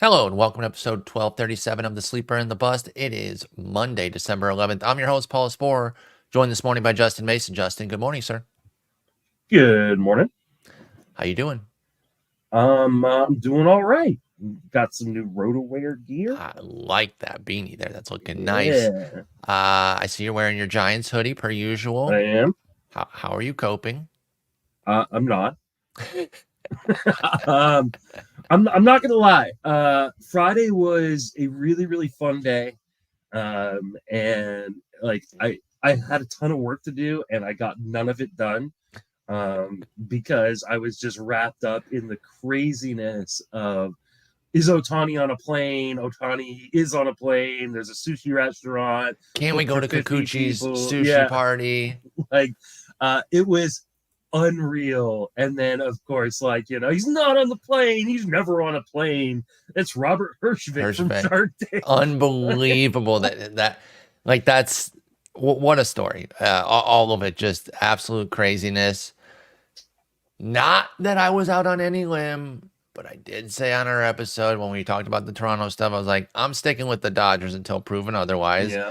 Hello and welcome to episode 1237 of The Sleeper and the Bust. It is Monday, December 11th. I'm your host, Paul Sporer, joined this morning by Justin Mason. Justin, good morning, sir. Good morning. How you doing? I'm doing all right. Got some new RotoWear gear. I like that beanie there. That's looking nice. Yeah, I see you're wearing your Giants hoodie per usual. I am. How are you coping? I'm not. um, I'm not gonna lie. Friday was a really fun day. And like I had a ton of work to do, and I got none of it done. Because I was just wrapped up in the craziness of, is Ohtani on a plane? Ohtani is on a plane. There's a sushi restaurant. Can't we go to 50 Kikuchi's people. sushi party? It was unreal. And then, of course, he's not on the plane. He's never on a plane. It's Robert Hirschvik from Shark Tank. Unbelievable. That's what a story. All of it, just absolute craziness. Not that I was out on any limb, but I did say on our episode when we talked about the Toronto stuff, I was like, I'm sticking with the Dodgers until proven otherwise. Yeah.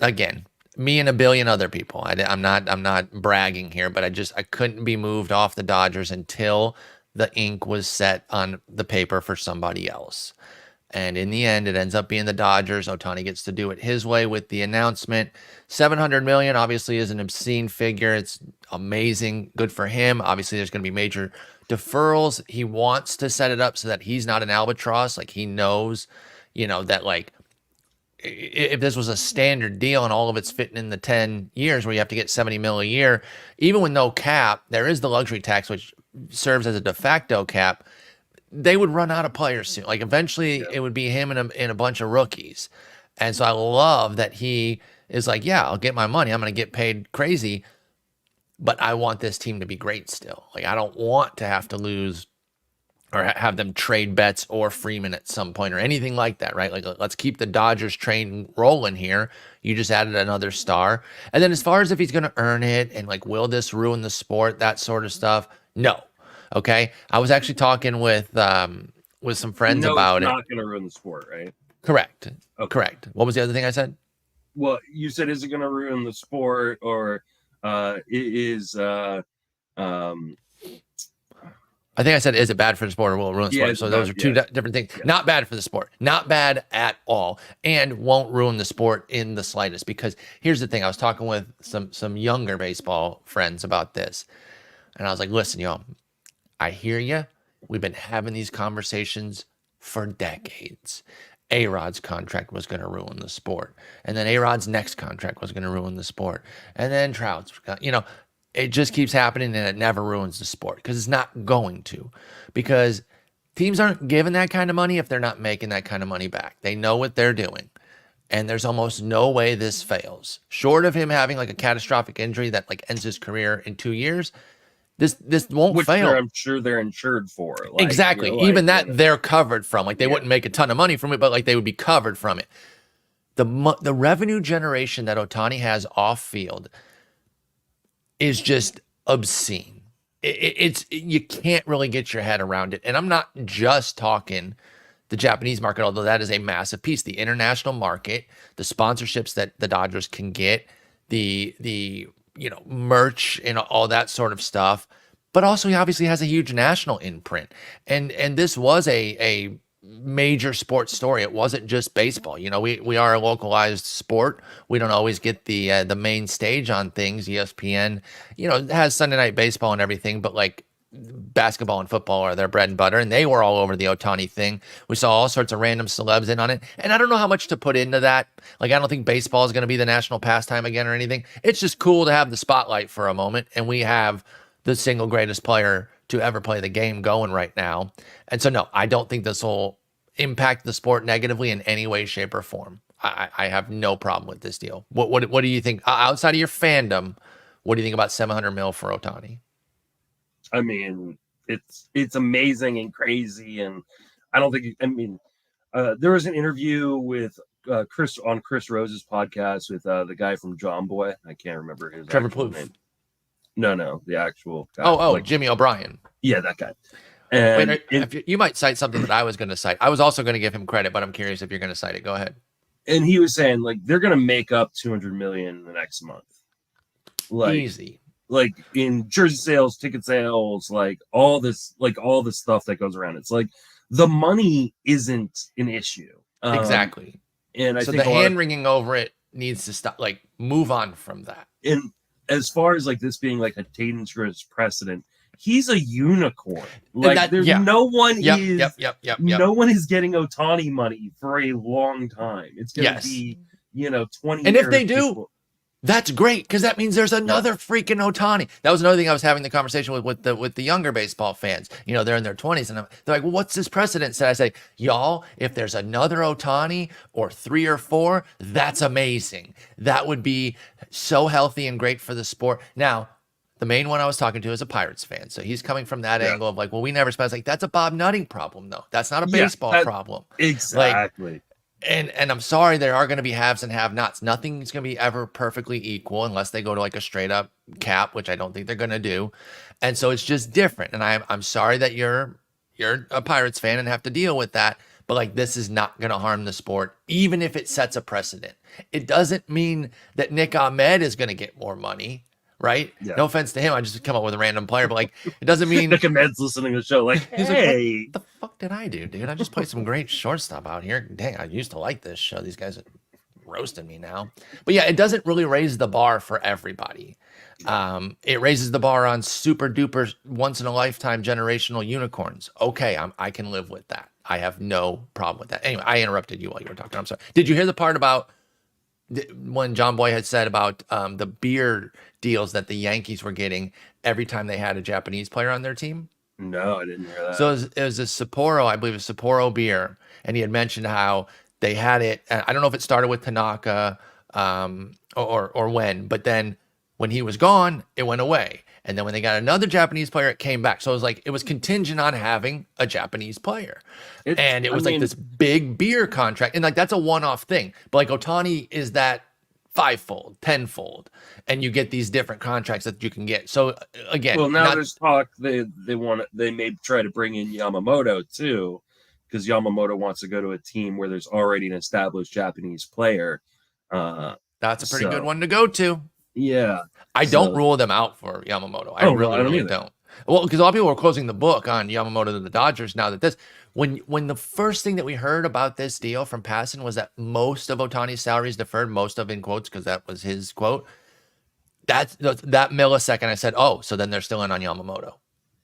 Again, me and a billion other people. I'm not bragging here, but I couldn't be moved off the Dodgers until the ink was set on the paper for somebody else. And in the end, it ends up being the Dodgers. Ohtani gets to do it his way with the announcement. $700 million obviously is an obscene figure. It's amazing. Good for him. Obviously, there's going to be major deferrals. He wants to set it up so that he's not an albatross. Like, he knows, that if this was a standard deal and all of it's fitting in the 10 years where you have to get 70 mil a year, even with no cap, there is the luxury tax, which serves as a de facto cap. They would run out of players soon. Like, eventually it would be him and a bunch of rookies. And so I love that he is like, yeah, I'll get my money. I'm going to get paid crazy, but I want this team to be great still. Like, I don't want to have to lose or have them trade Betts or Freeman at some point or anything like that, right? Like, let's keep the Dodgers train rolling here. You just added another star. And then as far as if he's going to earn it and like, will this ruin the sport, that sort of stuff? No. Okay. I was actually talking with some friends about it. It's not going to ruin the sport, right? Correct. Okay. Correct. What was the other thing I said? Well, you said, is it going to ruin the sport, or it is I think I said, is it bad for the sport or will it ruin the sport? So those are two different things. Yeah. Not bad for the sport. Not bad at all. And won't ruin the sport in the slightest. Because here's the thing. I was talking with some younger baseball friends about this. And I was like, listen, y'all, I hear you. We've been having these conversations for decades. A-Rod's contract was going to ruin the sport. And then A-Rod's next contract was going to ruin the sport. And then Trout's, it just keeps happening and it never ruins the sport because it's not going to. Because teams aren't given that kind of money if they're not making that kind of money back. They know what they're doing. And there's almost no way this fails. Short of him having like a catastrophic injury that like ends his career in 2 years, this won't fail. I'm sure they're insured for. Exactly. Even that they're covered from. Like, they wouldn't make a ton of money from it, but like they would be covered from it. The revenue generation that Ohtani has off field is just obscene. It's you can't really get your head around it. And I'm not just talking the Japanese market, although that is a massive piece. The international market, the sponsorships that the Dodgers can get, the merch and all that sort of stuff. But also he obviously has a huge national imprint. And this was a major sports story. It wasn't just baseball. We are a localized sport. We don't always get the main stage on things. ESPN, has Sunday Night Baseball and everything, but like basketball and football are their bread and butter, and they were all over the Ohtani thing. We saw all sorts of random celebs in on it, and I don't know how much to put into that. Like, I don't think baseball is going to be the national pastime again or anything. It's just cool to have the spotlight for a moment, and we have the single greatest player to ever play the game going right now. And so, no, I don't think this will impact the sport negatively in any way, shape, or form. I have no problem with this deal. What do you think outside of your fandom? What do you think about $700 million for Ohtani? I mean, it's amazing and crazy, and I don't think. There was an interview with Chris Rose's podcast with the guy from John Boy. I can't remember his Trevor Plouffe. name. No, the actual guy. Jimmy O'Brien. Yeah, that guy. And Wait, you might cite something that I was going to cite. I was also going to give him credit, but I'm curious if you're going to cite it. Go ahead. and he was saying like they're going to make up 200 million in the next month. Like Easy. Like in jersey sales, ticket sales, like all this stuff that goes around. It's like the money isn't an issue. Exactly. And I so think the hand wringing over it needs to stop. Like move on from that. And as far as like this being like a dangerous precedent, he's a unicorn. Like there's no one no one is getting Ohtani money for a long time. It's gonna be 20 and years. if they do, that's great, because that means there's another freaking Ohtani. That was another thing I was having the conversation with the younger baseball fans. They're in their 20s, and they're like, well, what's this precedent? So I say, y'all, if there's another Ohtani or 3 or 4, that's amazing. That would be so healthy and great for the sport. Now, the main one I was talking to is a Pirates fan. So he's coming from that angle of like, well, we never spent. Like, that's a Bob Nutting problem, though. That's not a baseball problem. Exactly. Like, and I'm sorry, there are going to be haves and have-nots. Nothing's going to be ever perfectly equal unless they go to like a straight up cap, which I don't think they're going to do. And so it's just different. And I'm sorry that you're a Pirates fan and have to deal with that. But like, this is not going to harm the sport, even if it sets a precedent. It doesn't mean that Nick Ahmed is going to get more money. Right? Yeah. No offense to him. I just come up with a random player, but like, it doesn't mean Nick Ahmed's listening to the show. Like, he's hey, like, what the fuck did I do, dude? I just played some great shortstop out here. Dang, I used to like this show. These guys are roasting me now. But yeah, it doesn't really raise the bar for everybody. It raises the bar on super duper once in a lifetime generational unicorns. Okay, I can live with that. I have no problem with that. Anyway, I interrupted you while you were talking. I'm sorry. Did you hear the part about when John Boy had said about the beer deals that the Yankees were getting every time they had a Japanese player on their team? No, I didn't hear that. So it was a Sapporo, I believe, a Sapporo beer, and he had mentioned how they had it. I don't know if it started with Tanaka or when, but then when he was gone, it went away. And then when they got another Japanese player, it came back. So it was like, it was contingent on having a Japanese player. And it was like this big beer contract. And like, that's a one-off thing. But like Ohtani is that 5-fold, 10-fold. And you get these different contracts that you can get. So again. Well, now there's talk they may try to bring in Yamamoto too, because Yamamoto wants to go to a team where there's already an established Japanese player. That's a pretty good one to go to. Yeah. I don't rule them out for Yamamoto. I really don't. Well, because a lot of people are closing the book on Yamamoto to the Dodgers now that when the first thing that we heard about this deal from Passan was that most of Ohtani's salary is deferred, most of in quotes, because that was his quote. That millisecond I said, oh, so then they're still in on Yamamoto.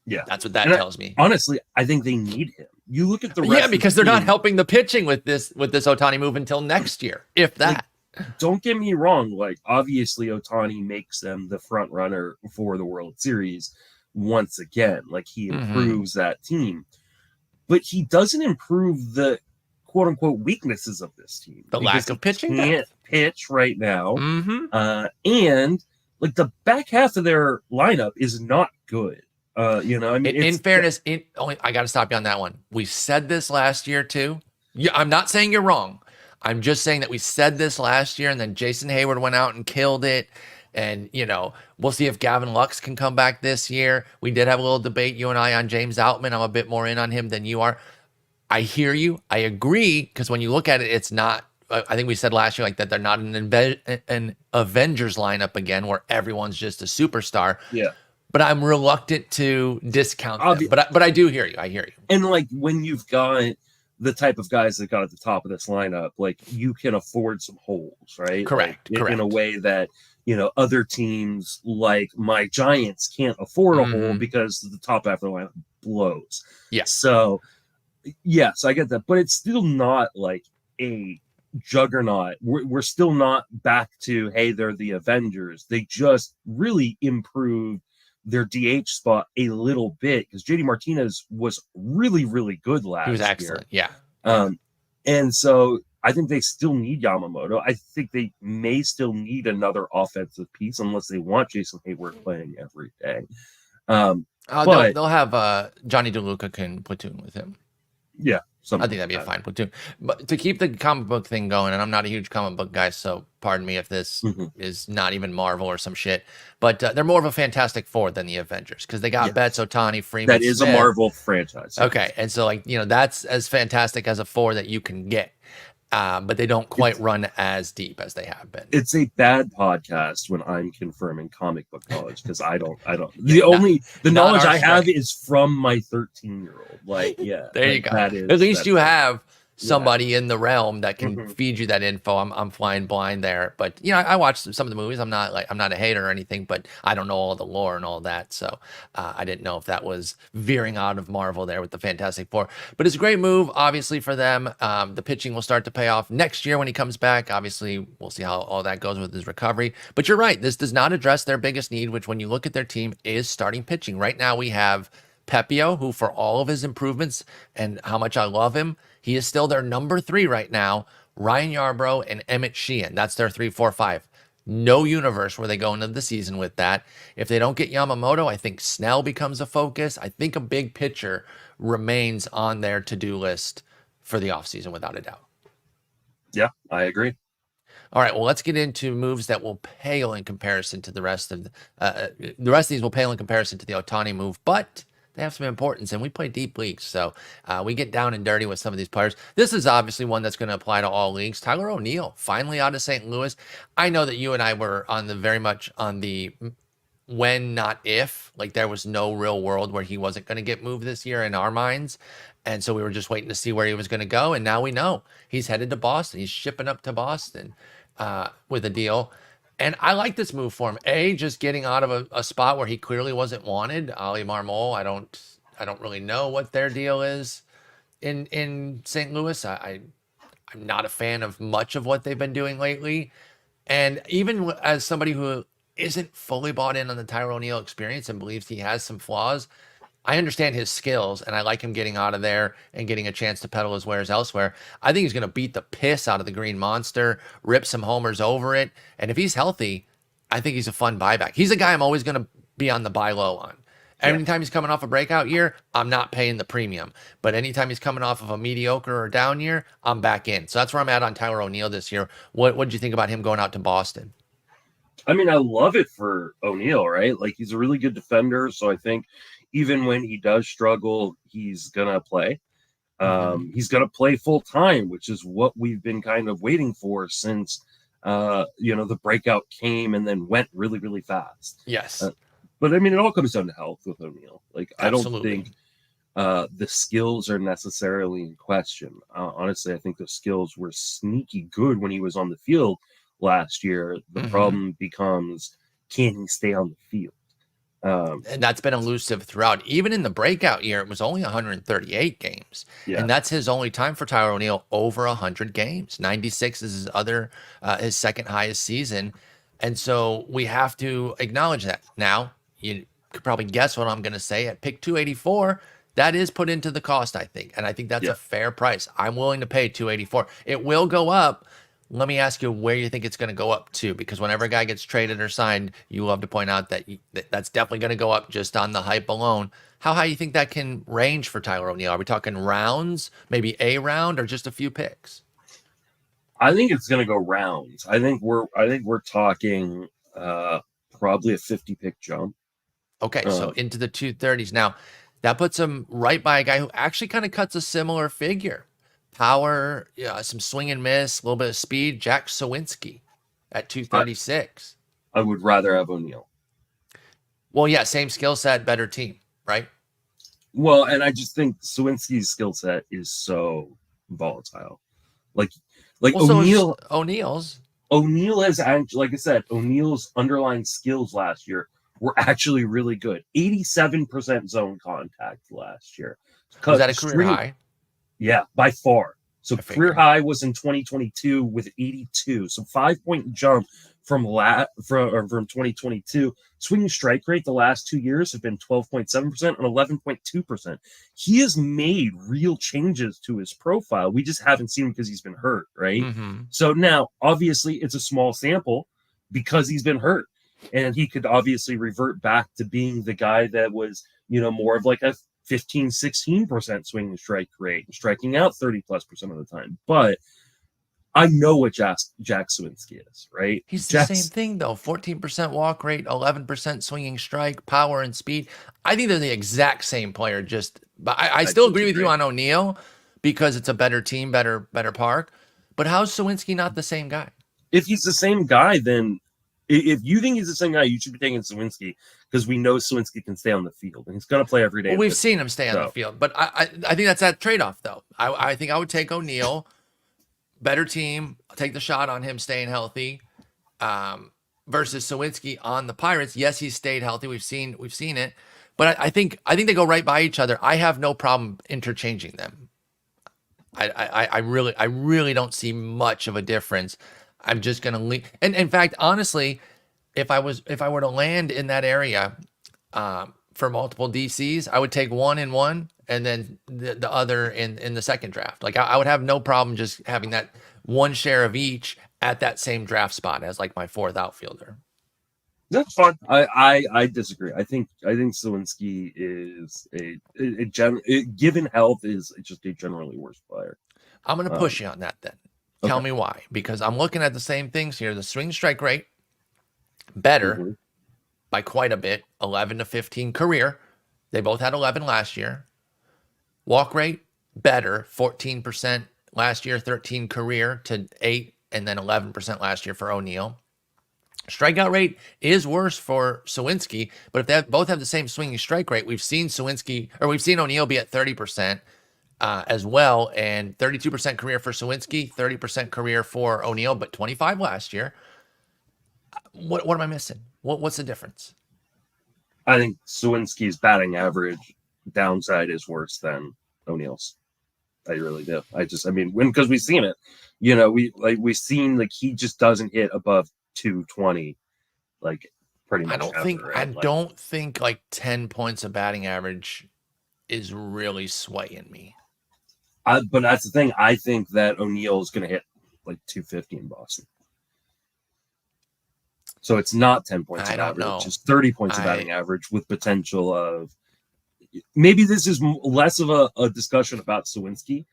Yeah. That's what that tells me. Honestly, I think they need him. You look at the rest because they're not helping the pitching with this Ohtani move until next year, if that. Don't get me wrong. Like, obviously, Ohtani makes them the front runner for the World Series once again. Like, he improves that team. But he doesn't improve the quote-unquote weaknesses of this team. The lack of pitching. Can't pitch right now. And, like, the back half of their lineup is not good. In fairness, I got to stop you on that one. We said this last year, too. Yeah, I'm not saying you're wrong. I'm just saying that we said this last year, and then Jason Hayward went out and killed it. And, we'll see if Gavin Lux can come back this year. We did have a little debate, you and I, on James Outman. I'm a bit more in on him than you are. I hear you. I agree, because when you look at it, it's not, I think we said last year, like, that they're not an Avengers lineup again, where everyone's just a superstar. Yeah. But I'm reluctant to discount them. But I do hear you. I hear you. And, like, when you've got the type of guys that got at the top of this lineup, like, you can afford some holes, right? Correct. Like, in a way that, other teams like my Giants can't afford a hole because the top half of the lineup blows. Yeah. So, yes, I get that. But it's still not like a juggernaut. We're still not back to, hey, they're the Avengers. They just really improved their DH spot a little bit, because JD Martinez was really, really good last year. He was excellent, yeah. And so I think they still need Yamamoto. I think they may still need another offensive piece unless they want Jason Hayward playing every day. But they'll have Johnny DeLuca can platoon with him. Yeah, I think that'd be a fine platoon. But to keep the comic book thing going, and I'm not a huge comic book guy, so pardon me if this is not even Marvel or some shit. But they're more of a Fantastic Four than the Avengers because they got Betts, Ohtani, Freeman. That is Smith. a Marvel franchise. Okay, and so that's as fantastic as a four that you can get. But they don't quite run as deep as they have been. It's a bad podcast when I'm confirming comic book knowledge because I don't. The knowledge I have is from my 13-year-old. Like, yeah, there you go. At least you have somebody in the realm that can feed you that info. I'm flying blind there, but I watched some of the movies. I'm not a hater or anything, but I don't know all the lore and all that, so I didn't know if that was veering out of Marvel there with the Fantastic Four. But it's a great move, obviously, for them. The pitching will start to pay off next year when he comes back. Obviously, we'll see how all that goes with his recovery. But you're right, this does not address their biggest need, which when you look at their team is starting pitching. Right now we have Pepio, who for all of his improvements and how much I love him, he is still their number 3 right now. Ryan Yarbrough and Emmett Sheehan. That's their 3, 4, 5. No universe where they go into the season with that. If they don't get Yamamoto, I think Snell becomes a focus. I think a big pitcher remains on their to-do list for the offseason without a doubt. Yeah, I agree. All right, well, let's get into moves that will pale in comparison to the rest of the rest of these will pale in comparison to the Ohtani move, but they have some importance, and we play deep leagues, so we get down and dirty with some of these players. This is obviously one that's going to apply to all leagues. Tyler O'Neill, finally out of St. Louis. I know that you and I were very much on the when, not if. Like, there was no real world where he wasn't going to get moved this year in our minds, and so we were just waiting to see where he was going to go, and now we know. He's headed to Boston. He's shipping up to Boston with a deal. And I like this move for him. Just getting out of a spot where he clearly wasn't wanted. Ali Marmol, I don't really know what their deal is in St. Louis. I'm not a fan of much of what they've been doing lately. And even as somebody who isn't fully bought in on the Tyler O'Neill experience and believes he has some flaws, I understand his skills, and I like him getting out of there and getting a chance to peddle his wares elsewhere. I think he's going to beat the piss out of the Green Monster, rip some homers over it, and if he's healthy, I think he's a fun buyback. He's a guy I'm always going to be on the buy low on. Anytime he's coming off a breakout year, I'm not paying the premium. But anytime he's coming off of a mediocre or down year, I'm back in. So that's where I'm at on Tyler O'Neill this year. What did you think about him going out to Boston? I mean, I love it for O'Neill, right? Like, he's a really good defender, so I think even when he does struggle, he's going to play. He's going to play full time, which is what we've been kind of waiting for since, the breakout came and then went really, really fast. Yes. But I mean, it all comes down to health with O'Neill. Like, Absolutely. I don't think the skills are necessarily in question. Honestly, I think the skills were sneaky good when he was on the field last year. The problem becomes, can he stay on the field? And that's been elusive throughout. Even in the breakout year, it was only 138 games. Yeah. And that's his only time for Tyler O'Neill over 100 games. 96 is his second highest season. And so we have to acknowledge that. Now, you could probably guess what I'm going to say. At pick 284, that is put into the cost, I think. And I think that's a fair price. I'm willing to pay 284. It will go up. Let me ask you where you think it's going to go up to, because whenever a guy gets traded or signed, you love to point out that that's definitely going to go up just on the hype alone. How high do you think that can range for Tyler O'Neill? Are we talking rounds, maybe a round, or just a few picks? I think it's going to go rounds. I think we're talking probably a 50 pick jump. Okay, so into the 230s. Now, that puts him right by a guy who actually kind of cuts a similar figure. Power, some swing and miss, a little bit of speed. Jack Sawinski at 236. I would rather have O'Neill. Well, yeah, same skill set, better team, right? Well, and I just think Sawinski's skill set is so volatile. Like O'Neill. O'Neill has actually, like I said, O'Neill's underlying skills last year were actually really good. 87% zone contact last year. Was that a career high? Yeah, by far. So career high was in 2022 with 82. So 5-point jump from 2022. Swinging strike rate the last 2 years have been 12.7% and 11.2%. He has made real changes to his profile. We just haven't seen him because he's been hurt, right? So now, obviously, it's a small sample because he's been hurt. And he could obviously revert back to being the guy that was, more of like a 15-16% swing and strike rate, striking out 30+% of the time. But I know what Jack Suwinski is, right? He's the same thing, though. 14% walk rate, 11% swinging strike, power and speed. I think they're the exact same player. But I still agree with you on O'Neill because it's a better team, better park. But how's Suwinski not the same guy? If he's the same guy, then if you think he's the same guy, you should be taking Suwinski because we know Suwinski can stay on the field and he's going to play every day. Well, we've seen him stay on the field, but I think that's that trade-off, though. I think I would take O'Neill. Better team, take the shot on him staying healthy, versus Suwinski on the Pirates. Yes, he's stayed healthy. We've seen it, but I think they go right by each other. I have no problem interchanging them. I really don't see much of a difference. I'm just gonna leave. And in fact, honestly, if I were to land in that area, for multiple DCs, I would take one in one and then the other in the second draft. Like I would have no problem just having that one share of each at that same draft spot as like my fourth outfielder. That's fine. I disagree. I think Suwinski is given health is just a generally worse player. I'm going to push you on that then. Tell me why. Because I'm looking at the same things here. The swing strike rate, better by quite a bit, 11 to 15 career. They both had 11 last year. Walk rate, better, 14% last year, 13 career to 8, and then 11% last year for O'Neill. Strikeout rate is worse for Suwinski, but if they both have the same swinging strike rate, we've seen O'Neill be at 30% as well, and 32% career for Suwinski, 30% career for O'Neill, but 25 last year. What am I missing? What's the difference? I think Suwinski's batting average downside is worse than O'Neill's. I really do. Because we've seen it. We've seen like he just doesn't hit above 220, like pretty much. I don't think like 10 points of batting average is really swaying me. But that's the thing. I think that O'Neill is going to hit like 250 in Boston. So it's not 10 points of average. It's 30 points of batting average with potential of maybe this is less of a discussion about Suwinski,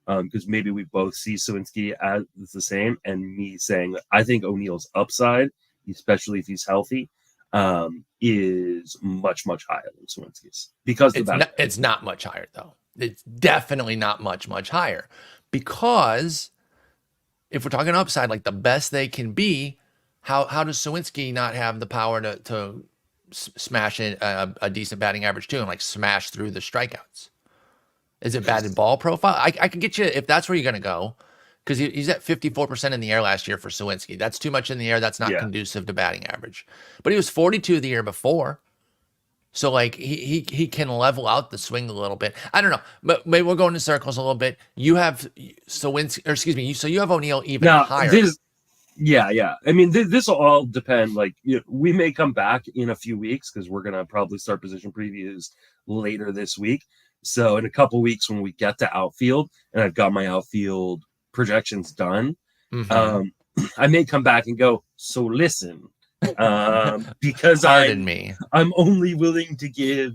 because maybe we both see Suwinski as the same, and me saying that I think O'Neill's upside, especially if he's healthy, is much, much higher than Suwinski's. Because it's not much higher, though. It's definitely not much higher. Because if we're talking upside, like the best they can be, how does Suwinski not have the power to smash in a decent batting average too, and like smash through the strikeouts? Is it batted ball profile? I can get you if that's where you're going to go, because he's at 54% in the air last year for Suwinski. That's too much in the air. That's not conducive to batting average. But he was 42 the year before. So like he can level out the swing a little bit. I don't know, but maybe we're going in circles a little bit. You have Suwinski, so you have O'Neill even higher. Yeah. I mean, this will all depend. Like, we may come back in a few weeks because we're gonna probably start position previews later this week. So in a couple weeks, when we get to outfield, and I've got my outfield projections done, I may come back and go, so listen, because I'm only willing to give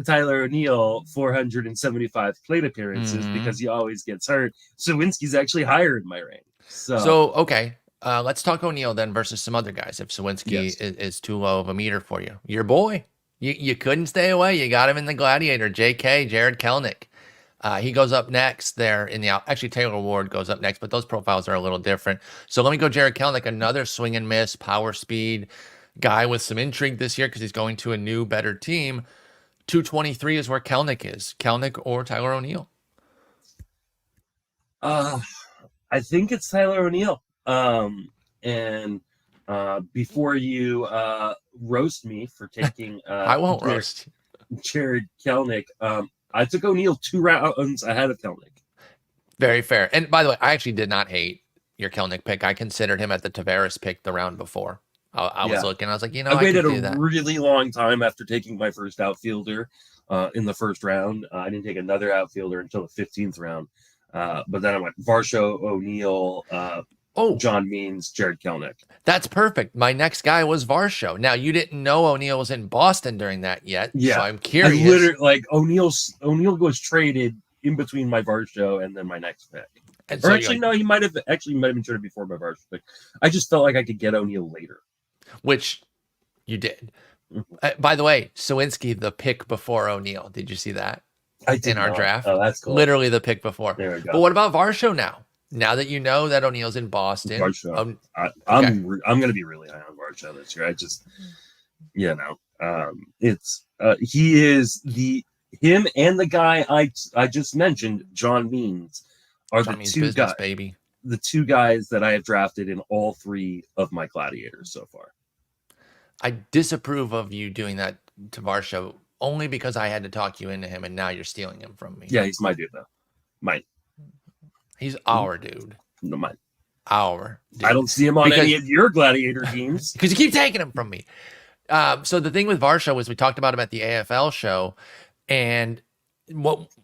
Tyler O'Neill 475 plate appearances because he always gets hurt. Suwinski's actually higher in my range. So okay. Let's talk O'Neill then versus some other guys. If Suwinski is too low of a meter for you, your boy, you couldn't stay away. You got him in the Gladiator. JK, Jared Kelenic. He goes up next there in the actually Taylor Ward goes up next, but those profiles are a little different. So let me go Jared Kelenic, another swing and miss, power speed guy with some intrigue this year because he's going to a new, better team. 223 is where Kelenic is. Kelenic or Tyler O'Neill? I think it's Tyler O'Neill. And before you roast me for taking I won't roast Jared Kelenic, I took O'Neill 2 rounds ahead of Kelenic. Very fair. And by the way, I actually did not hate your Kelenic pick. I considered him at the Tavares pick the round before. I was looking, I was like, I waited a really long time after taking my first outfielder in the first round. I didn't take another outfielder until the 15th round. But then I went Varsho, O'Neill, Oh, John Means, Jared Kelenic. that's perfect. My next guy was Varsho. Now, you didn't know O'Neill was in Boston during that yet, so I'm I curious. literally like O'Neill was traded in between my Varsho and then my next pick. And Or so actually, no, he might have been traded before my Varsho pick. I just felt like I could get O'Neill later. which you did. By the way, Sawinski, the pick before O'Neill. Did you see that? I did In our not. draft. Oh, that's cool. Literally the pick before. There we go. But what about Varsho now? Now that you know that O'Neill's in Boston. Varsho. I'm going to be really high on Varsho this year. I just, he is him and the guy I just mentioned, John Means, are John the Means two business, guys, baby. the two guys that I have drafted in all three of my gladiators so far. I disapprove of you doing that to Varsho only because I had to talk you into him, and now you're stealing him from me. Yeah, he's my dude, though. Mine. He's our dude. No, mine. Our dude. I don't see him on any of your gladiator teams. Because you keep taking him from me. So the thing with Varsho was we talked about him at the AFL show, and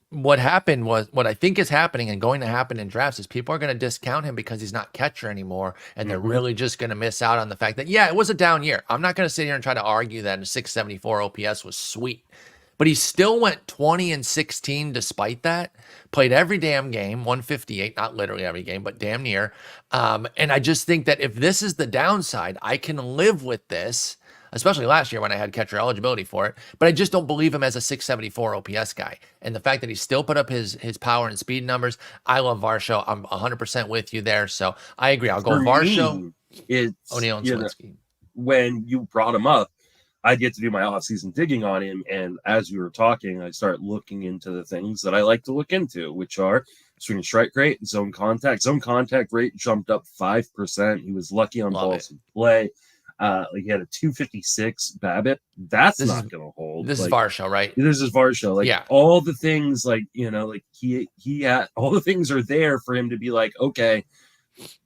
what happened was, what I think is happening and going to happen in drafts is people are going to discount him because he's not catcher anymore, and they're really just going to miss out on the fact that, yeah, it was a down year. I'm not going to sit here and try to argue that a 674 OPS was sweet, but he still went 20-16 despite that. Played every damn game, 158, not literally every game, but damn near. And I just think that if this is the downside, I can live with this, especially last year when I had catcher eligibility for it, but I just don't believe him as a 674 OPS guy. And the fact that he still put up his power and speed numbers, I love Varsho. I'm 100% with you there. So I agree. I'll go Varsho, O'Neill, and Sawinski. When you brought him up, I get to do my off-season digging on him, and as we were talking, I start looking into the things that I like to look into, which are swing and strike rate, zone contact. Zone contact rate jumped up 5%. He was lucky on balls in play. He had a 256 BABIP. That's not going to hold. This is Varsho, right? This is Varsho. Yeah. All the things, he had, all the things are there for him to be like, okay,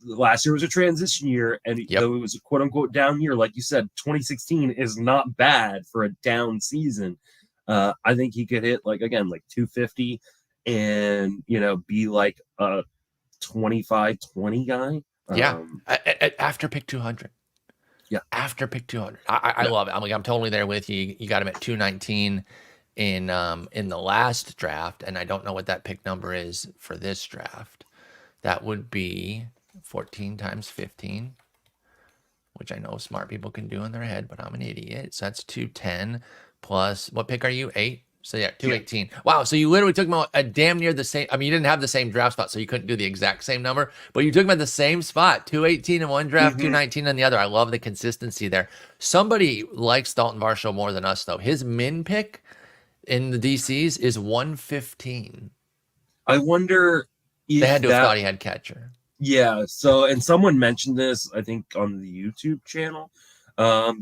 last year was a transition year, and though it was a quote unquote down year, like you said, 2016 is not bad for a down season. I think he could hit like 250 and be like a 25-20 guy. Yeah. After pick 200. Yeah. After pick 200. I love it. I'm totally there with you. You got him at 219 in the last draft, and I don't know what that pick number is for this draft. That would be 14 times 15, which I know smart people can do in their head, but I'm an idiot. So that's 210 plus, what pick are you? 8? So yeah, 218. Yeah. Wow. So you literally took him a damn near the same. I mean, you didn't have the same draft spot, so you couldn't do the exact same number, but you took him at the same spot. 218 in one draft, 219 in the other. I love the consistency there. Somebody likes Dalton Varsho more than us, though. His min pick in the DCs is 115. I wonder if they had to have thought he had catcher. Yeah. So, and someone mentioned this, I think, on the YouTube channel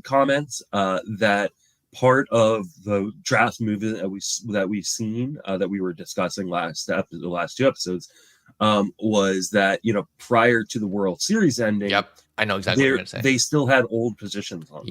comments, that part of the draft movement that we've seen, that we were discussing the last two episodes, was that prior to the World Series ending, I know exactly what you're going to say. They still had old positions on.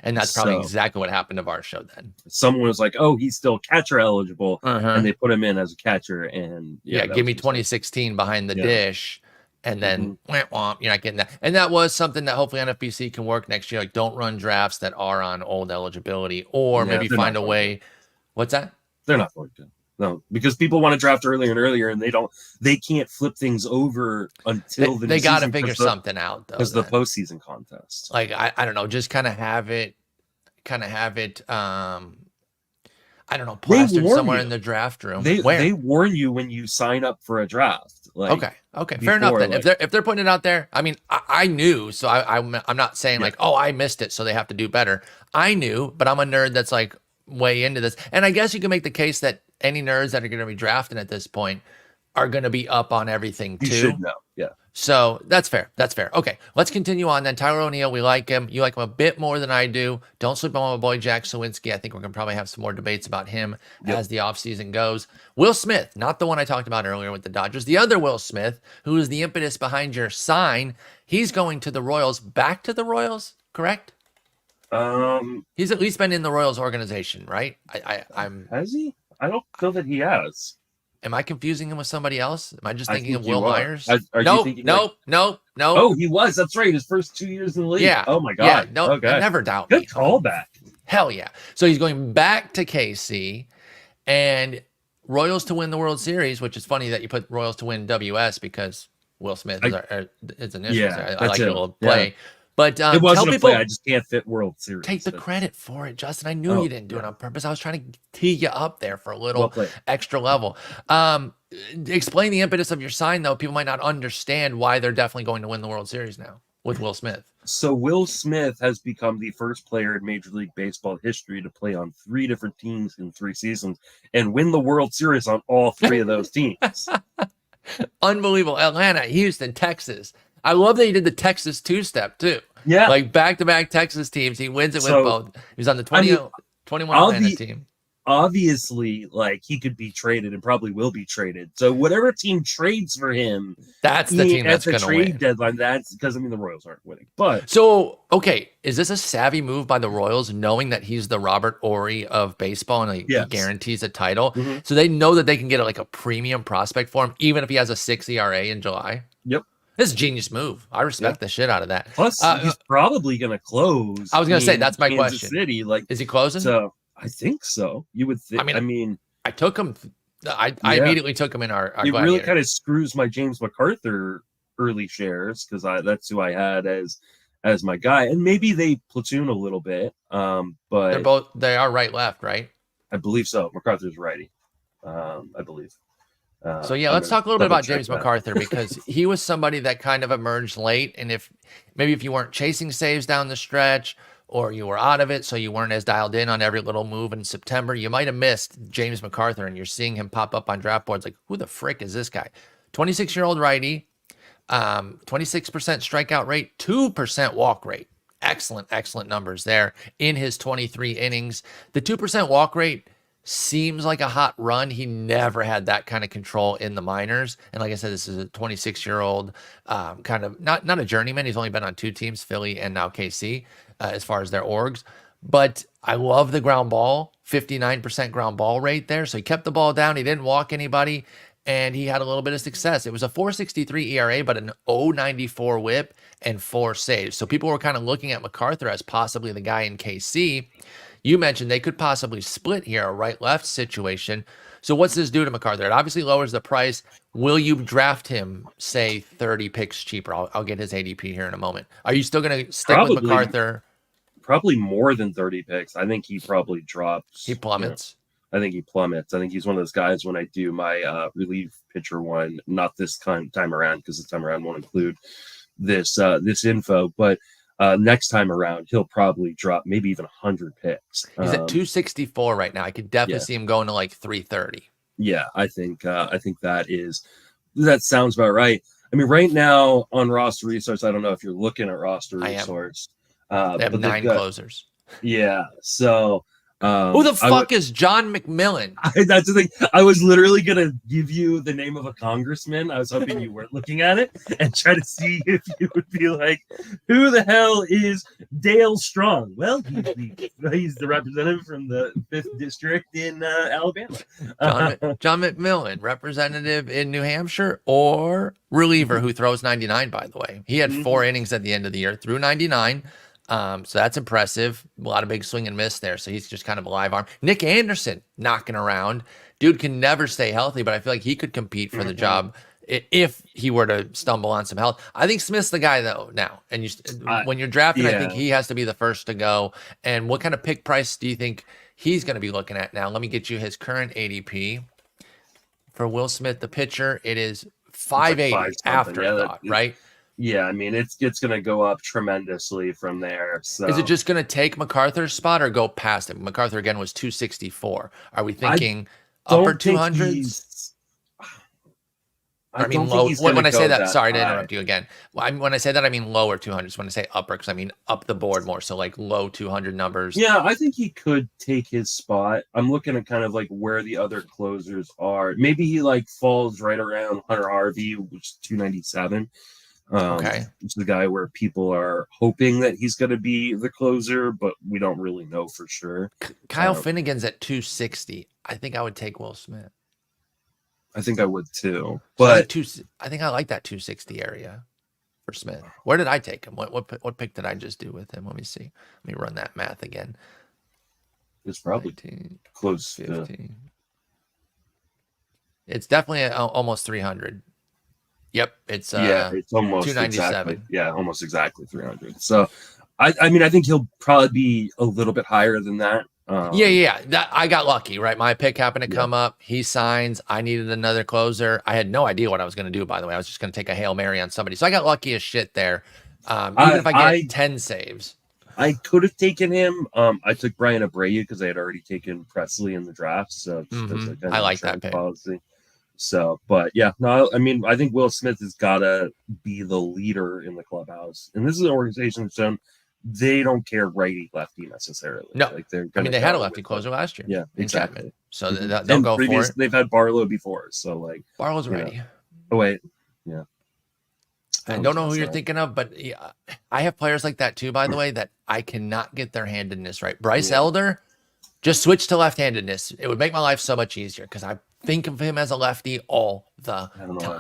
And that's probably exactly what happened to Varsho then. Someone was like, "Oh, he's still catcher eligible," and they put him in as a catcher. And give me 2016 behind the dish. And then you're not getting that. And that was something that hopefully NFBC can work next year. Like, don't run drafts that are on old eligibility, or maybe find a way. What's that? They're not going to. No, because people want to draft earlier and earlier, and they can't flip things over until they got to figure something out, though. Because the postseason contest. Like, I don't know, just kind of have it. I don't know, plastered somewhere in the draft room. They warn you when you sign up for a draft. Okay, fair enough then. If they're putting it out there, I mean, I knew, so I'm not saying like, oh, I missed it, so they have to do better. I knew, but I'm a nerd that's like way into this, and I guess you can make the case that any nerds that are going to be drafting at this point are going to be up on everything too. You should know, yeah. So that's fair. Okay, let's continue on then. Tyler O'Neill, we like him. You like him a bit more than I do. Don't sleep on my boy Jack Sawinski. I think we're going to probably have some more debates about him as the offseason goes. Will Smith, not the one I talked about earlier with the Dodgers. The other Will Smith, who is the impetus behind your sign. He's going to the Royals. Back to the Royals, correct? He's at least been in the Royals organization, right? I'm. Has he? I don't know that he has. Am I confusing him with somebody else? Am I just I thinking think of Will you are. Myers? Are you Nope, thinking nope, nope, nope. Oh, he was. That's right. His first 2 years in the league. Yeah. Oh my Yeah. God. No, Okay. never doubt Good me. callback. Hell yeah. So he's going back to KC and Royals to win the World Series, which is funny that you put Royals to win WS because Will Smith is his initials. Yeah, I like your it. little play. Yeah. But It tell wasn't a people, play. I just can't fit World Series. take the credit for it, Justin. I knew you didn't do it on purpose. I was trying to tee you up there for a little extra level. Explain the impetus of your sign, though. People might not understand why they're definitely going to win the World Series now with Will Smith. So Will Smith has become the first player in Major League Baseball history to play on 3 different teams in 3 seasons and win the World Series on all 3 of those teams. Unbelievable. Atlanta, Houston, Texas. I love that he did the Texas two-step, too. Yeah. Like back-to-back Texas teams. He wins it with both. He was on the 21 Atlanta team. Obviously, like, he could be traded and probably will be traded. So whatever team trades for him, that's the team that's going to win. Deadline. That's because the Royals aren't winning. But so, okay, is this a savvy move by the Royals, knowing that he's the Robert Horry of baseball and he guarantees a title? Mm-hmm. So they know that they can get like a premium prospect for him, even if he has a 6 ERA in July. Yep. This is a genius move. I respect the shit out of that. Plus, he's probably going to close. I was going to say, that's my Kansas question. City, like, is he closing? So I think so. You would think. I mean, I took him. I immediately took him in our it really kind of screws my James McArthur early shares because that's who I had as my guy, and maybe they platoon a little bit. But they are right left, right? I believe so. McArthur's righty. I believe. So yeah, let's talk a little bit about James McArthur because he was somebody that kind of emerged late, and if you weren't chasing saves down the stretch, or you were out of it, so you weren't as dialed in on every little move in September, you might have missed James McArthur, and you're seeing him pop up on draft boards like, who the frick is this guy? 26-year-old righty, 26% strikeout rate, 2% walk rate. Excellent numbers there in his 23 innings. The 2% walk rate seems like a hot run. He never had that kind of control in the minors. And like I said, this is a 26-year-old kind of not a journeyman. He's only been on 2 teams, Philly and now KC, as far as their orgs. But I love the ground ball, 59% ground ball rate there. So he kept the ball down. He didn't walk anybody, and he had a little bit of success. It was a 4.63 ERA, but an 0.94 whip and 4 saves. So people were kind of looking at McArthur as possibly the guy in KC. You mentioned they could possibly split here, a right-left situation. So what's this do to McArthur? It obviously lowers the price. Will you draft him, say, 30 picks cheaper? I'll get his ADP here in a moment. Are you still going to stick with McArthur? Probably more than 30 picks. I think he probably drops. He plummets. I think he plummets. I think he's one of those guys when I do my relief pitcher one, not this time around, because this time around won't include this info, but next time around, he'll probably drop maybe even 100 picks. He's at 264 right now. I could definitely see him going to like 330. Yeah, I think that sounds about right. I mean, right now on roster resource, I don't know if you're looking at roster resource. They have 9 closers. Yeah, so who the fuck is John McMillan? That's the thing. I was literally gonna give you the name of a congressman. I was hoping you weren't looking at it and try to see if you would be like, "Who the hell is Dale Strong?" Well, he's the representative from the 5th district in Alabama. John McMillan, representative in New Hampshire, or reliever who throws 99. By the way, he had 4 innings at the end of the year, threw 99. So that's impressive. A lot of big swing and miss there. So he's just kind of a live arm. Nick Anderson knocking around. Dude can never stay healthy, but I feel like he could compete for the job if he were to stumble on some health. I think Smith's the guy though now. And when you're drafting, I think he has to be the first to go. And what kind of pick price do you think he's going to be looking at now? Let me get you his current ADP. For Will Smith, the pitcher, it is 580 afterthought, right? Yeah, I mean, it's going to go up tremendously from there. So is it just going to take McArthur's spot or go past him? McArthur, again, was 264. Are we thinking upper 200s? I mean, low. When I say that, sorry to interrupt you again. When I say that, I mean lower 200s. When I say upper, because I mean up the board more. So like low 200 numbers. Yeah, I think he could take his spot. I'm looking at kind of like where the other closers are. Maybe he like falls right around Hunter Harvey, which is 297. Okay. It's the guy where people are hoping that he's going to be the closer, but we don't really know for sure. Kyle Finnegan's at 260. I think I would take Will Smith. I think I would too. So But I think I like that 260 area for Smith. Where did I take him? What pick did I just do with him? Let me see. Let me run that math again. it's probably 19, close 15. to. It's definitely almost 300. Yep, it's It's almost 297. exactly, almost exactly 300. So, I mean, I think he'll probably be a little bit higher than that. Yeah. I got lucky, right? My pick happened to Yeah. come up. He signs. I needed another closer. I had no idea what I was going to do, by the way. I was just going to take a Hail Mary on somebody. So I got lucky as shit there. Even if I get 10 saves. I could have taken him. I took Brian Abreu because I had already taken Presley in the draft. So just as a kind I of like that insurance pick. policy. So, but yeah, no, I mean, I think Will Smith has got to be the leader in the clubhouse. And this is an organization that's shown they don't care righty lefty necessarily. No. Like they're I mean, they had a lefty with closer last year. Yeah, exactly. Chapman. So Mhm. they'll And go for it. They've had Barlow before. So, like, Barlow's you know. righty. Oh, wait. Yeah. I don't know who you're thinking of, but yeah, I have players like that too, by the way, that I cannot get their handedness right. Bryce Elder, just switch to left-handedness. It would make my life so much easier because I think of him as a lefty all the time.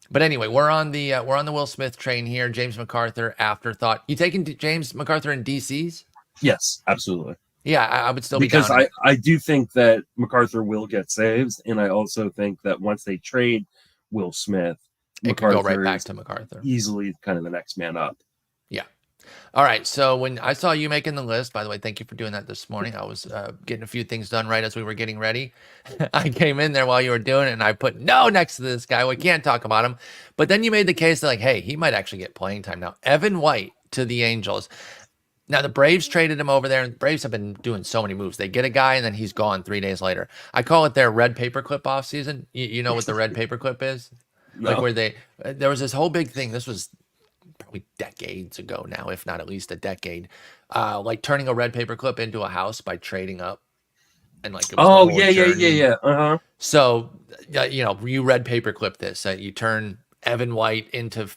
But anyway, we're on the Will Smith train here. James McArthur, afterthought. You taking James McArthur in DCs? Yes, absolutely. Yeah, I would still because be down. I do think that McArthur will get saves, and I also think that once they trade Will Smith, it could go right back to McArthur. Easily kind of the next man up. Yeah. All right. So when I saw you making the list, by the way, thank you for doing that this morning. I was getting a few things done right as we were getting ready. I came in there while you were doing it, and I put no next to this guy. We can't talk about him. But then you made the case that, like, hey, he might actually get playing time now. Evan White to the Angels. Now, the Braves traded him over there, and the Braves have been doing so many moves. They get a guy, and then he's gone 3 days later. I call it their red paperclip offseason. You know what the red paperclip is? No. Like where there was this whole big thing. This was probably decades ago now, if not at least a decade. Like turning a red paperclip into a house by trading up. And like, it was yeah. Uh-huh. So, you red paperclip this. You turn Evan White into...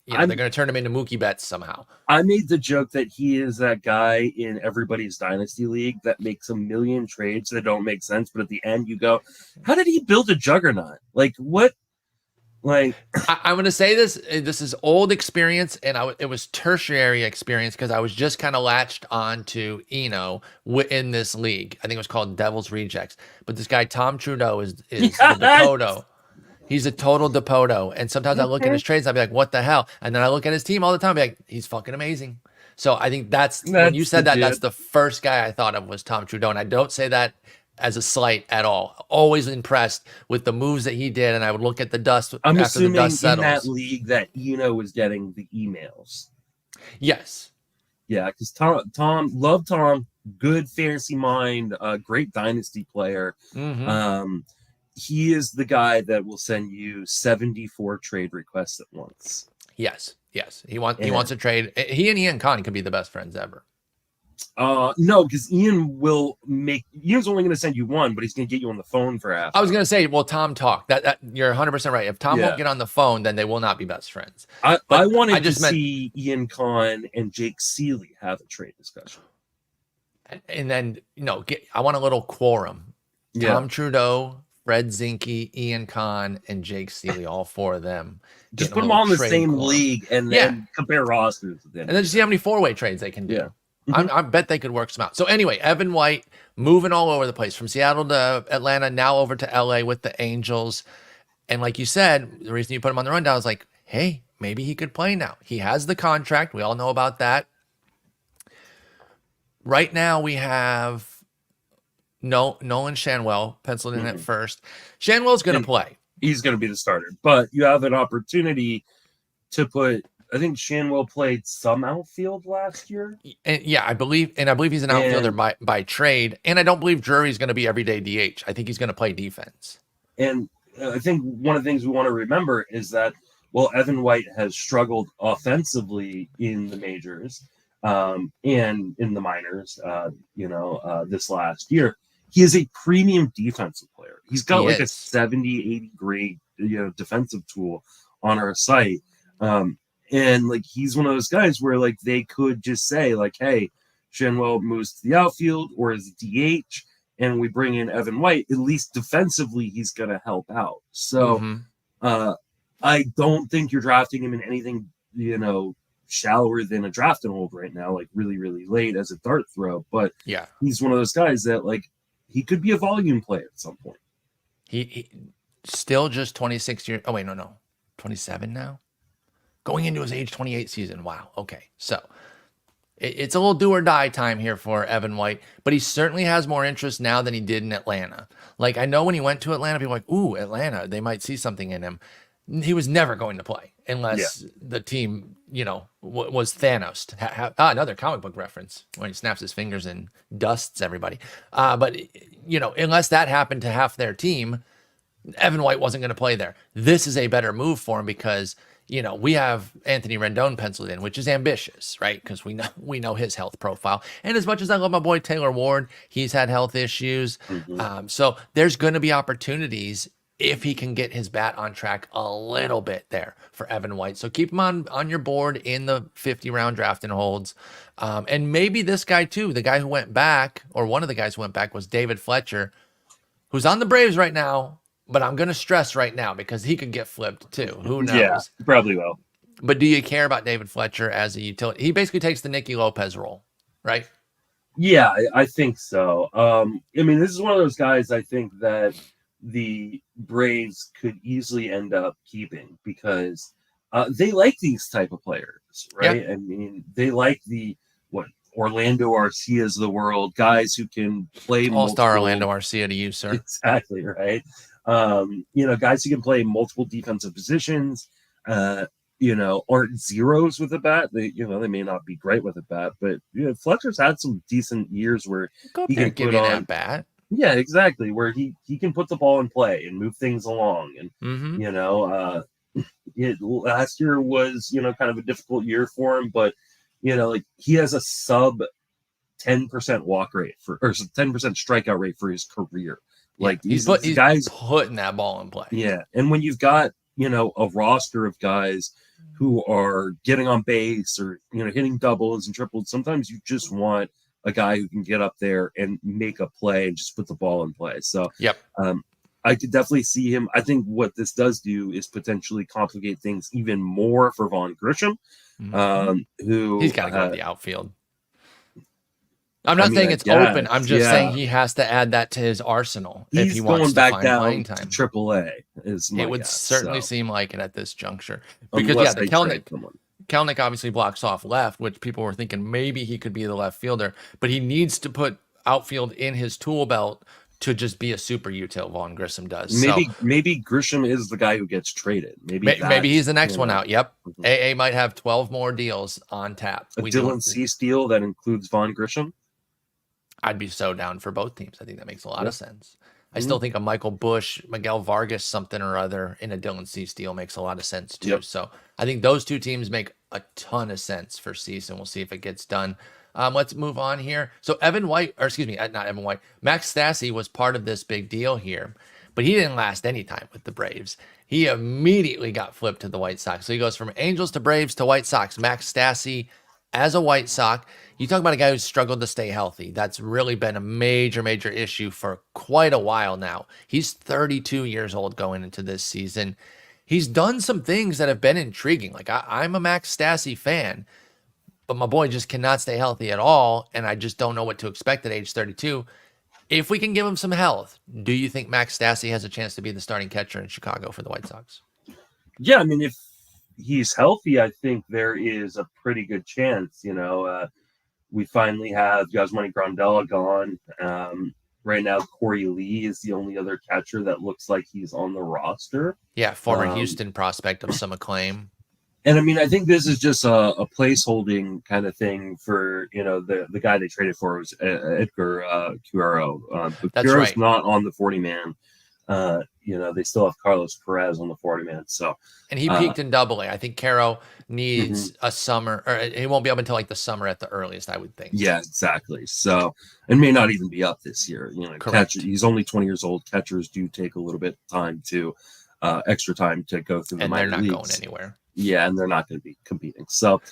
they're going to turn him into Mookie Betts somehow. I made the joke that he is that guy in everybody's dynasty league that makes a million trades that don't make sense, but at the end you go, how did he build a juggernaut? Like, what? Like, I'm going to say this. This is old experience, and it was tertiary experience because I was just kind of latched on to Eno in this league. I think it was called Devil's Rejects. But this guy, Tom Trudeau, is the Dipoto. He's a total Dipoto. And sometimes I look at his trades, I'll be like, what the hell? And then I look at his team all the time, I'll be like, he's fucking amazing. So I think that's when you said that, that's the first guy I thought of was Tom Trudeau. And I don't say that as a slight at all. Always impressed with the moves that he did. And I would look at the dust I'm after the dust settles. In that league that Eno was getting the emails. Yes. Yeah, because Tom, good fantasy mind, great dynasty player. Mm-hmm. He is the guy that will send you 74 trade requests at once. Yes. He wants a trade. He and Ian Conn could be the best friends ever. No, because Ian's only going to send you one, but he's going to get you on the phone for half. I was going to say, well, Tom talk. That you're 100% right. If Tom won't get on the phone, then they will not be best friends. I wanted to see Ian Conn and Jake Seeley have a trade discussion. And then, I want a little quorum. Yeah. Tom Trudeau, Fred Zinke, Ian Conn, and Jake Seeley, all four of them. Just put them all in the same league and then compare rosters. And then just see how many four-way trades they can do. Yeah. I bet they could work some out. So anyway, Evan White moving all over the place from Seattle to Atlanta, now over to LA with the Angels. And like you said, the reason you put him on the rundown is like, hey, maybe he could play now. He has the contract. We all know about that. Right now we have Nolan Shanwell penciled in at first. Shanwell's going to play. He's going to be the starter. But you have an opportunity to put... I think Shanwell played some outfield last year. And I believe he's an outfielder by trade. And I don't believe Drury's going to be everyday DH. I think he's going to play defense. And I think one of the things we want to remember is that, Evan White has struggled offensively in the majors and in the minors, this last year. He is a premium defensive player. He's got a 70, 80 grade, defensive tool on our site. And he's one of those guys where they could just say hey, Shanwell moves to the outfield or as a DH, and we bring in Evan White, at least defensively, he's going to help out. So I don't think you're drafting him in anything, shallower than a draft and hold right now, like really, really late as a dart throw. But yeah, he's one of those guys that like he could be a volume player at some point. he still just 26 years. Oh wait, no, 27 now. Going into his age 28 season. Wow. Okay, so it's a little do or die time here for Evan White, but he certainly has more interest now than he did in Atlanta. Like, I know when he went to Atlanta, people were like, ooh, Atlanta, they might see something in him. He was never going to play unless the team, was Thanos. Another comic book reference when he snaps his fingers and dusts everybody. But, unless that happened to half their team, Evan White wasn't going to play there. This is a better move for him because we have Anthony Rendon penciled in, which is ambitious, right? Because we know his health profile. And as much as I love my boy Taylor Ward, he's had health issues. So there's going to be opportunities if he can get his bat on track a little bit there for Evan White. So keep him on your board in the 50-round draft and holds. And maybe this guy too, the guy who went back, or one of the guys who went back was David Fletcher, who's on the Braves right now. But I'm going to stress right now because he could get flipped too. Who knows? Yeah, probably will. But do you care about David Fletcher as a utility? He basically takes the Nicky Lopez role, right? Yeah, I think so. This is one of those guys I think that the Braves could easily end up keeping because they like these type of players, right? Yeah. They like Orlando Arcia's of the world, guys who can play all-star Orlando Arcia to you, sir. Exactly, right? Guys who can play multiple defensive positions, aren't zeros with a bat. They may not be great with a bat, but Fletcher's had some decent years where he can give you that bat. Yeah, exactly. Where he can put the ball in play and move things along. And, last year was, kind of a difficult year for him, but, he has a sub 10% walk rate or 10% strikeout rate for his career. Like he's guys putting that ball in play. Yeah. And when you've got, a roster of guys who are getting on base or, hitting doubles and triples, sometimes you just want a guy who can get up there and make a play and just put the ball in play. So, I could definitely see him. I think what this does do is potentially complicate things even more for Vaughn Grisham, who he's got to go to the outfield. I'm not saying it's open. I'm just saying he has to add that to his arsenal if he wants to find playing time. To AAA it would certainly seem like it at this juncture because the Kelnick obviously blocks off left, which people were thinking maybe he could be the left fielder, but he needs to put outfield in his tool belt to just be a super util. Vaughn Grisham does. Maybe Grisham is the guy who gets traded. Maybe he's the next one out. Yep. AA might have 12 more deals on tap. A Dylan Cease deal that includes Vaughn Grisham. I'd be so down for both teams. I think that makes a lot of sense. I still think a Michael Bush, Miguel Vargas, something or other in a Dylan Cease deal makes a lot of sense too. So I think those two teams make a ton of sense for Cease, and we'll see if it gets done. Let's move on here. So not Evan White. Max Stassi was part of this big deal here, but he didn't last any time with the Braves. He immediately got flipped to the White Sox. So he goes from Angels to Braves to White Sox. Max Stassi as a White Sox. You talk about a guy who's struggled to stay healthy. That's really been a major, major issue for quite a while now. He's 32 years old going into this season. He's done some things that have been intriguing. Like I'm a Max Stassi fan, but my boy just cannot stay healthy at all, and I just don't know what to expect at age 32. If we can give him some health, do you think Max Stassi has a chance to be the starting catcher in Chicago for the White Sox? Yeah, if he's healthy, I think there is a pretty good chance. We finally have Yasmani Grandal gone. Right now, Corey Lee is the only other catcher that looks like he's on the roster. Yeah, former Houston prospect of some acclaim. And I think this is just a placeholding kind of thing for, the guy they traded for was Edgar Cuero. But That's Cuero's right. not on the 40-man. They still have Carlos Perez on the 40-man. So, and he peaked in Double-A. I think Caro needs a summer, or he won't be up until like the summer at the earliest, I would think. Yeah, exactly. So, and may not even be up this year. Correct. He's only 20 years old. Catchers do take a little bit of time to extra time to go through the minor leagues. And they're not going anywhere. Yeah, and they're not going to be competing. So,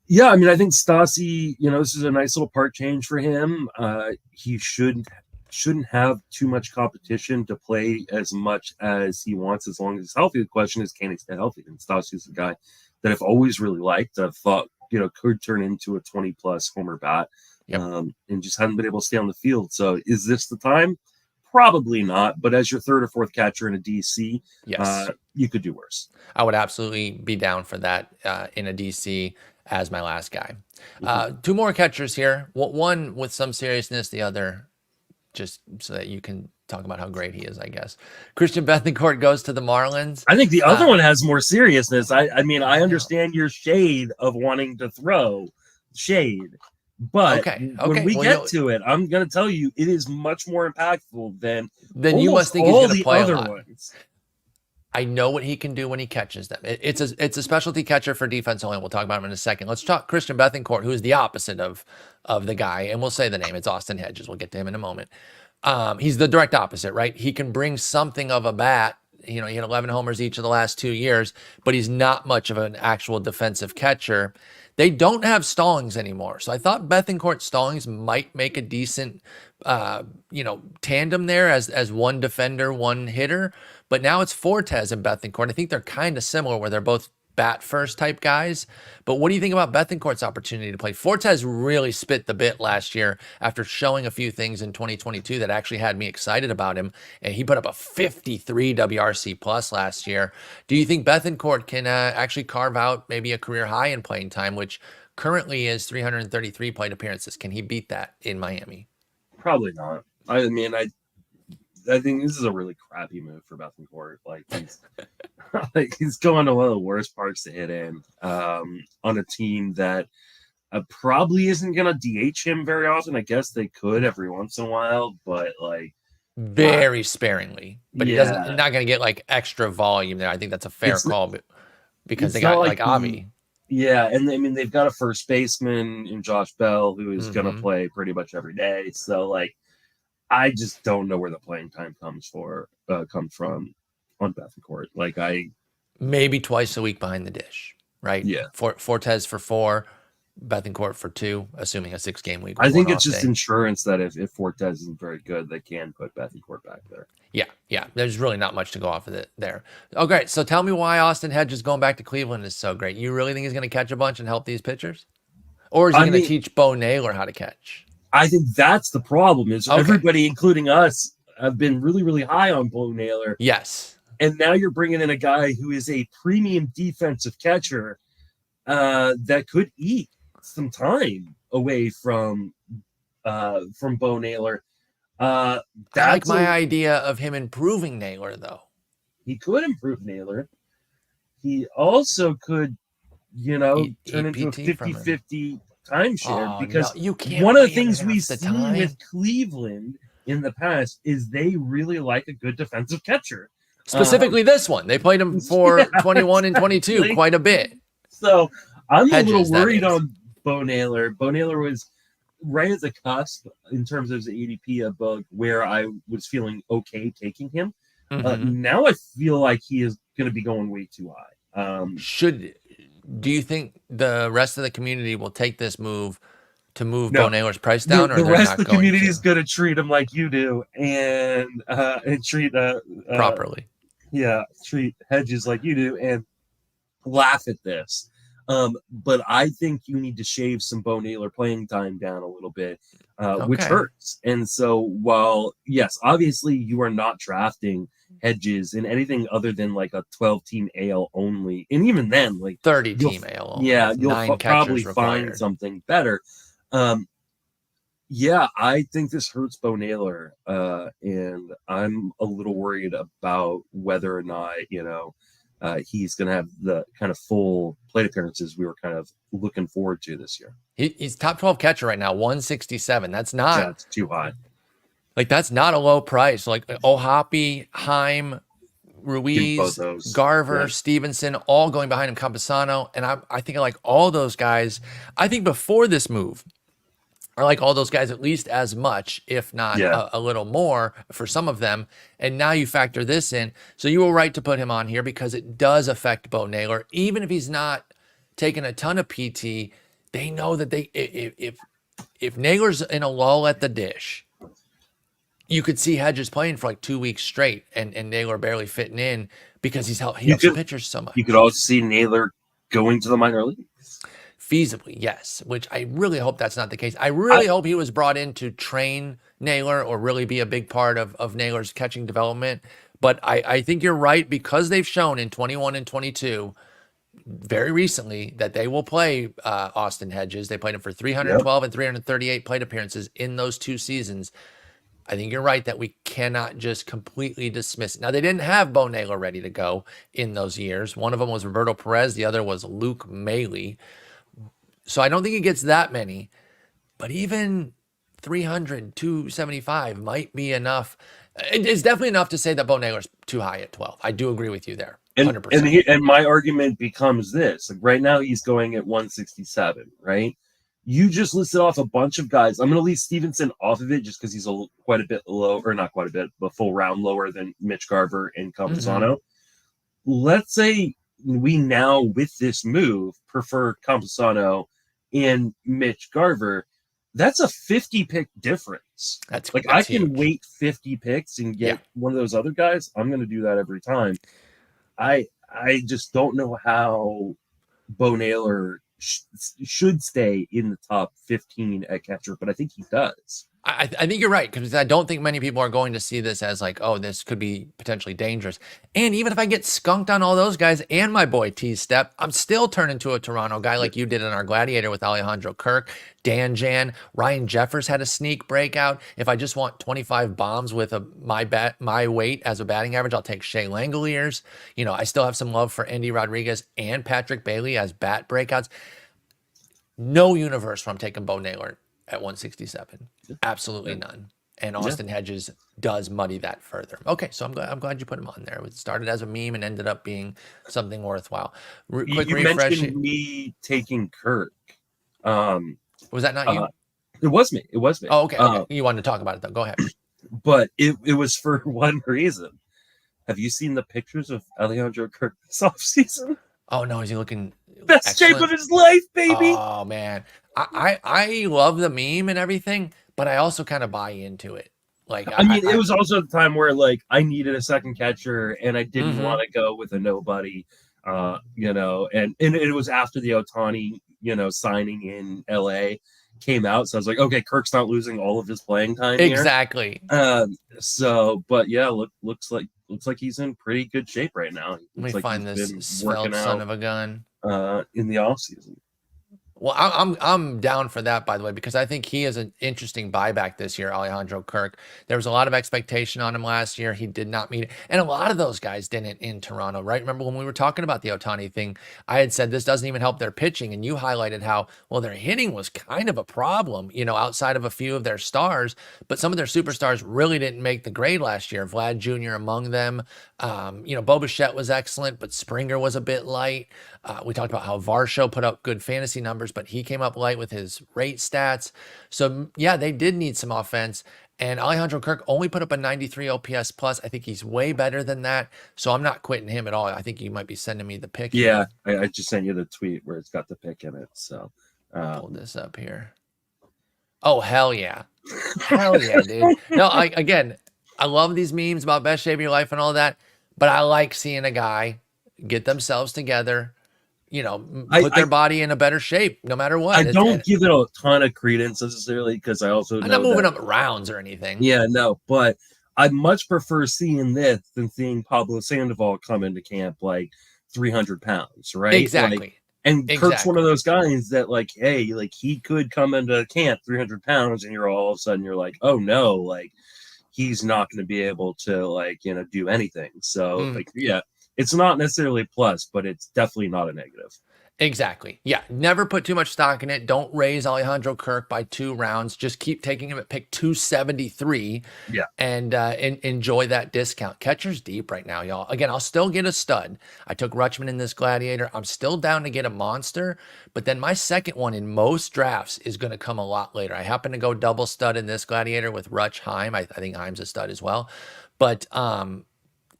Yeah, I mean, I think Stassi, this is a nice little part change for him. He shouldn't have too much competition to play as much as he wants as long as he's healthy. The question is, can he stay healthy? And Stassi's the guy that I've always really liked. I've thought, could turn into a 20-plus homer bat, Yep. and just hadn't been able to stay on the field. So is this the time? Probably not. But as your third or fourth catcher in a DC, Yes. you could do worse. I would absolutely be down for that in a DC as my last guy. Two more catchers here. One with some seriousness, the other just so that you can talk about how great he is, I guess. Christian Bethancourt goes to the Marlins. I think the other one has more seriousness. I mean, I understand your shade of wanting to throw shade, but when we get to it, I'm going to tell you it is much more impactful than you must think he's going to play other a lot. Ones. I know what he can do when he catches them. It's a specialty catcher for defense only. We'll talk about him in a second. Let's talk Christian Bethancourt, who is the opposite of the guy, and we'll say the name. It's Austin Hedges. We'll get to him in a moment. He's the direct opposite, right? He can bring something of a bat. He had 11 homers each of the last 2 years, but he's not much of an actual defensive catcher. They don't have Stallings anymore. So I thought Bethancourt Stallings might make a decent, tandem there as one defender, one hitter. But now it's Fortes and Bethancourt. I think they're kind of similar where they're both bat first type guys. But what do you think about Bethancourt's opportunity to play? Fortes really spit the bit last year after showing a few things in 2022 that actually had me excited about him. And he put up a 53 WRC plus last year. Do you think Bethancourt can actually carve out maybe a career high in playing time, which currently is 333 plate appearances? Can he beat that in Miami? Probably not. I mean, I think this is a really crappy move for Bethancourt. He's going to one of the worst parks to hit in on a team that probably isn't going to DH him very often. I guess they could every once in a while, but very sparingly. But he doesn't. Not going to get extra volume there. I think that's a fair call, because they got Avi. Yeah, and I mean they've got a first baseman in Josh Bell who is going to play pretty much every day. So I just don't know where the playing time comes from on Bethancourt. Maybe twice a week behind the dish, right? Yeah. Fortes for 4, Bethancourt for 2, assuming a 6-game week. I think it's just insurance that if Fortes isn't very good, they can put Bethancourt back there. Yeah. There's really not much to go off of it there. Oh, great. So tell me why Austin Hedges going back to Cleveland is so great. You really think he's going to catch a bunch and help these pitchers? Or is he going to teach Bo Naylor how to catch? I think that's the problem is everybody, including us, have been really, really high on Bo Naylor. Yes. And now you're bringing in a guy who is a premium defensive catcher that could eat some time away from Bo Naylor. I like my idea of him improving Naylor, though. He could improve Naylor. He also could, turn into a 50-50 timeshare, because one of the things we've seen with Cleveland in the past is they really like a good defensive catcher. Specifically this one. They played him for 21 and 22 quite a bit. So I'm a little worried on Bo Naylor. Bo Naylor was right at the cusp in terms of his ADP of where I was feeling okay taking him. Now I feel like he is going to be going way too high. Do you think the rest of the community will take this move to move Bo Naylor's price down, or the rest of the community is going to treat him like you do and treat properly? Yeah, treat Hedges like you do and laugh at this. But I think you need to shave some Bo Naylor playing time down a little bit, which hurts. And so while, yes, obviously you are not drafting Hedges in anything other than a 12-team AL only, and even then 30-team AL only. Yeah, you'll probably find something better. I think this hurts Bo Naylor, and I'm a little worried about whether or not he's going to have the kind of full plate appearances we were kind of looking forward to this year. He's top 12 catcher right now, 167. That's not that's too high. That's not a low price. Ohtani, Heim, Ruiz, Garver, Stevenson, all going behind him, Campusano. And I think I like all those guys. I think before this move, I like all those guys at least as much, if not a little more for some of them. And now you factor this in. So you were right to put him on here because it does affect Bo Naylor. Even if he's not taking a ton of PT, they know that if Naylor's in a lull at the dish, you could see Hedges playing for like 2 weeks straight, and Naylor barely fitting in because he helps the pitchers so much. You could also see Naylor going to the minor leagues. Feasibly, yes, which I really hope that's not the case. I really hope he was brought in to train Naylor or really be a big part of Naylor's catching development. But I think you're right, because they've shown in 21 and 22 very recently that they will play Austin Hedges. They played him for 312 and 338 plate appearances in those 2 seasons. I think you're right that we cannot just completely dismiss it. Now, they didn't have Bo Naylor ready to go in those years. One of them was Roberto Perez. The other was Luke Maile. So I don't think he gets that many, but even 300, 275 might be enough. It's definitely enough to say that Bo Naylor's too high at 12. I do agree with you there. 100%. And my argument becomes this. Like right now he's going at 167, right? You just listed off a bunch of guys. I'm going to leave Stevenson off of it just because he's quite a bit low, or not quite a bit, but full round lower than Mitch Garver and Campusano. Let's say we now, with this move, prefer Campusano and Mitch Garver. That's a 50 pick difference. That's I can huge. Wait 50 picks and get one of those other guys. I'm going to do that every time. I just don't know how Bo Naylor should stay in the top 15 at catcher, but I think he does. I think you're right, because I don't think many people are going to see this as like, oh, this could be potentially dangerous. And even if I get skunked on all those guys and my boy T-Step, I'm still turning to a Toronto guy like you did in our Gladiator with Alejandro Kirk, Dan Jan, Ryan Jeffers had a sneak breakout. If I just want 25 bombs with my weight as a batting average, I'll take Shea Langoliers. I still have some love for Andy Rodriguez and Patrick Bailey as bat breakouts. No universe where I'm taking Bo Naylor at 167. Absolutely none. And Austin Hedges does muddy that further. Okay, so I'm glad you put him on there. It started as a meme and ended up being something worthwhile. Quick you refresh. Mentioned me taking Kirk. Was that not you? It was me. Oh, okay. You wanted to talk about it though. Go ahead. But it was for one reason. Have you seen the pictures of Alejandro Kirk this offseason? Oh no, is he looking best excellent? Shape of his life, baby? Oh man, I love the meme and everything, but I also kind of buy into it. Like, it was also the time where like I needed a second catcher and I didn't want to go with a nobody, and it was after the Ohtani, signing in LA came out, so I was like, okay, Kirk's not losing all of his playing time exactly here. But yeah, looks like he's in pretty good shape right now. Let me find this svelte son of a gun in the offseason. Well, I'm down for that, by the way, because I think he is an interesting buyback this year, Alejandro Kirk. There was a lot of expectation on him last year. He did not meet it. And a lot of those guys didn't in Toronto, right? Remember when we were talking about the Ohtani thing, I had said this doesn't even help their pitching. And you highlighted how, well, their hitting was kind of a problem, outside of a few of their stars. But some of their superstars really didn't make the grade last year. Vlad Jr. among them. Bo Bichette was excellent, but Springer was a bit light. We talked about how Varsho put up good fantasy numbers, but he came up light with his rate stats. So, yeah, they did need some offense. And Alejandro Kirk only put up a 93 OPS plus. I think he's way better than that. So I'm not quitting him at all. I think you might be sending me the pick. Yeah, I just sent you the tweet where it's got the pick in it. So pull this up here. Oh, hell yeah. Hell yeah, dude. No, again, I love these memes about best shape of your life and all that, but I like seeing a guy get themselves together, put their body in a better shape, no matter what. I don't give it a ton of credence necessarily, because I also I'm not moving up rounds or anything. Yeah, no, but I much prefer seeing this than seeing Pablo Sandoval come into camp like 300 pounds, right? Exactly. Kirk's one of those guys that like, hey, like he could come into camp 300 pounds and you're all of a sudden you're like, oh no, like he's not going to be able to do anything. So yeah. It's not necessarily a plus, but it's definitely not a negative. Exactly. Yeah. Never put too much stock in it. Don't raise Alejandro Kirk by 2 rounds. Just keep taking him at pick 273. Yeah. And enjoy that discount. Catcher's deep right now, y'all. Again, I'll still get a stud. I took Rutschman in this Gladiator. I'm still down to get a monster. But then my second one in most drafts is going to come a lot later. I happen to go double stud in this Gladiator with Rutsch Heim. I think Heim's a stud as well. But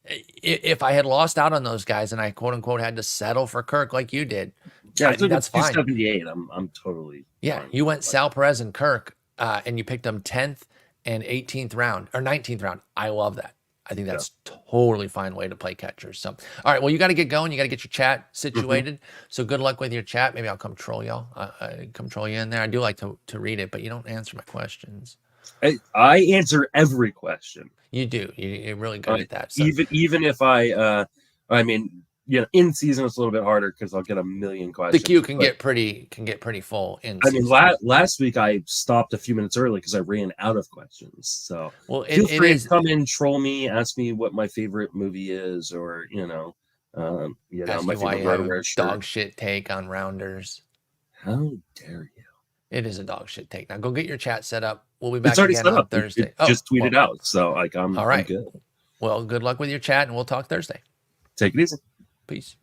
if I had lost out on those guys and I quote unquote had to settle for Kirk like you did, Yeah, I I think took that's fine. 278. I'm totally Yeah, fine you with went Sal Perez and Kirk, and you picked them 10th and 18th round or 19th round. I love that. I think Yeah. that's totally fine way to play catchers. So, all right, well, you got to get going. You got to get your chat situated. So good luck with your chat. Maybe I'll come troll y'all. Come troll you in there. I do like to read it, but you don't answer my questions. I answer every question. You do. You're really good at that. So, Even if I mean, in season it's a little bit harder because I'll get a million the questions. queue can but, get pretty full in I mean, season. last week I stopped a few minutes early because I ran out of questions. So Well, feel it free is to come in, troll me, ask me what my favorite movie is, or ask my you why favorite you have a RotoWire shirt. dog shit take on Rounders. How dare you? It is a dog shit take. Now go get your chat set up. We'll be back It's already again set on up. Thursday. It just tweeted well, out, so like I'm all right. good. Well, good luck with your chat, and we'll talk Thursday. Take it easy. Peace.